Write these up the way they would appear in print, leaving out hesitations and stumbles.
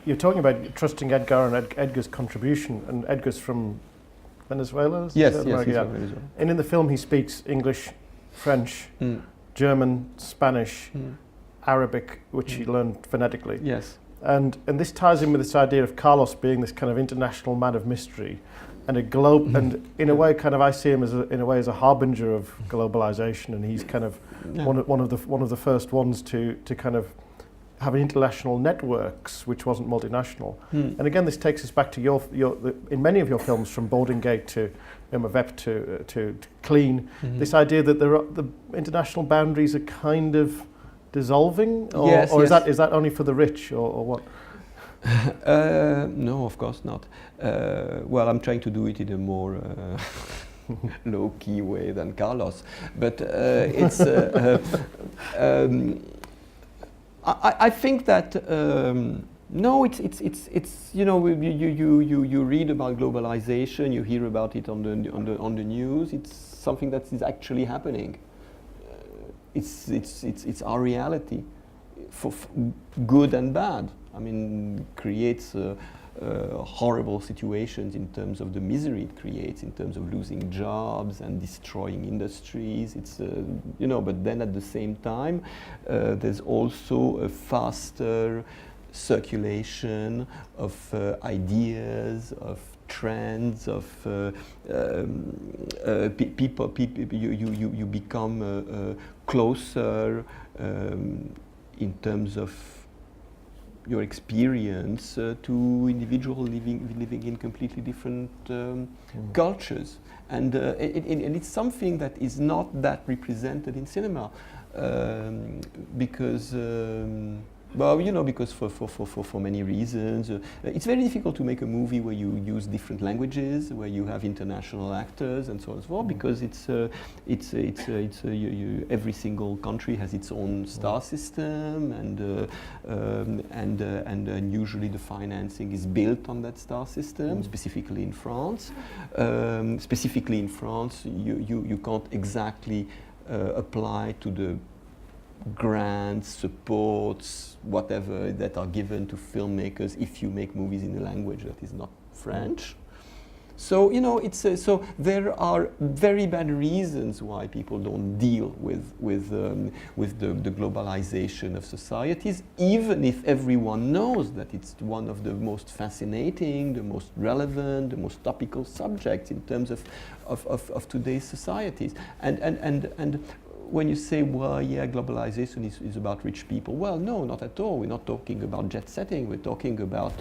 you're talking about trusting Edgar and Edgar's contribution, and Edgar's from Venezuela? Yes, South yes, America, he's yeah. from Venezuela. And in the film he speaks English, French, German, Spanish, Arabic, which he learned phonetically. Yes. And this ties in with this idea of Carlos being this kind of international man of mystery, and a globe. And in a way, kind of, I see him as a harbinger of globalization, and he's kind of one of the first ones to kind of have international networks, which wasn't multinational. And again, this takes us back to in many of your films, from Boarding Gate to Vep to Clean. This idea that the international boundaries are kind of dissolving, or, yes, or yes. is that only for the rich, or what? No, of course not. Well, I'm trying to do it in a more low-key way than Carlos, but it's. I think that no, it's you know, you read about globalization, you hear about it on the news. It's something that is actually happening. It's our reality, for good and bad. I mean, creates horrible situations in terms of the misery it creates, in terms of losing jobs and destroying industries. It's you know, but then at the same time, there's also a faster circulation of ideas, of trends, of people. You become closer in terms of your experience to individuals living in completely different cultures, and it's something that is not that represented in cinema, because. Well, you know, because for many reasons, it's very difficult to make a movie where you use different languages, where you have international actors and so on and so forth, because every single country has its own star system, and usually the financing is built on that star system. Specifically in France, you can't exactly apply to the grants, supports, whatever that are given to filmmakers if you make movies in a language that is not French. So you know, it's so there are very bad reasons why people don't deal with the globalization of societies, even if everyone knows that it's one of the most fascinating, the most relevant, the most topical subjects in terms of today's societies. And when you say, well, yeah, globalization is about rich people, well, no, not at all. We're not talking about jet setting. We're talking about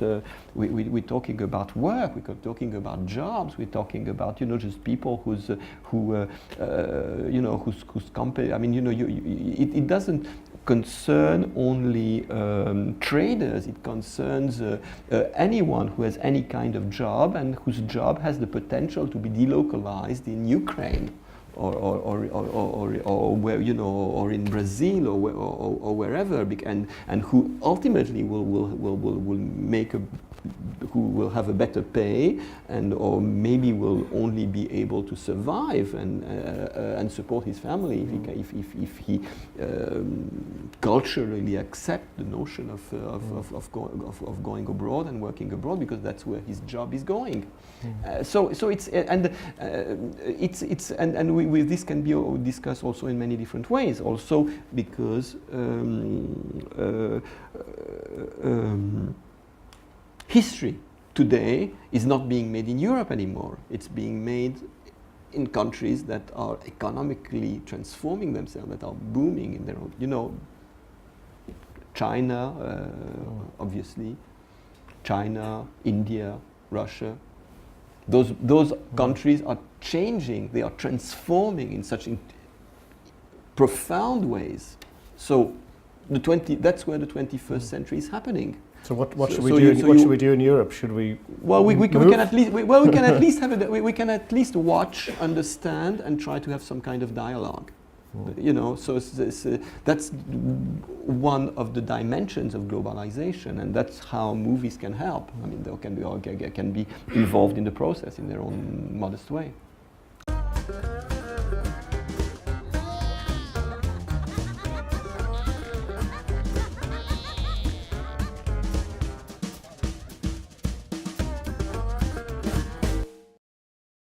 we're talking about work. We're talking about jobs. We're talking about, you know, just people whose company. I mean, you know, it doesn't concern only traders. It concerns anyone who has any kind of job and whose job has the potential to be delocalized in Ukraine. Or where, you know, or in Brazil or wherever, and who ultimately will make who will have a better pay, and or maybe will only be able to survive and support his family if he culturally accept the notion of going abroad and working abroad, because that's where his job is going. So it's this can be discussed also in many different ways. Also because history today is not being made in Europe anymore. It's being made in countries that are economically transforming themselves, that are booming in their own. You know, China, obviously, China, India, Russia. Those countries are changing. They are transforming in such profound ways. So that's where the 21st century is happening. So what should we do? What should we do in Europe? Should we? Well, we can at least have we can at least watch, understand, and try to have some kind of dialogue. You know, so that's one of the dimensions of globalization, and that's how movies can help. I mean, they can be involved in the process in their own modest way.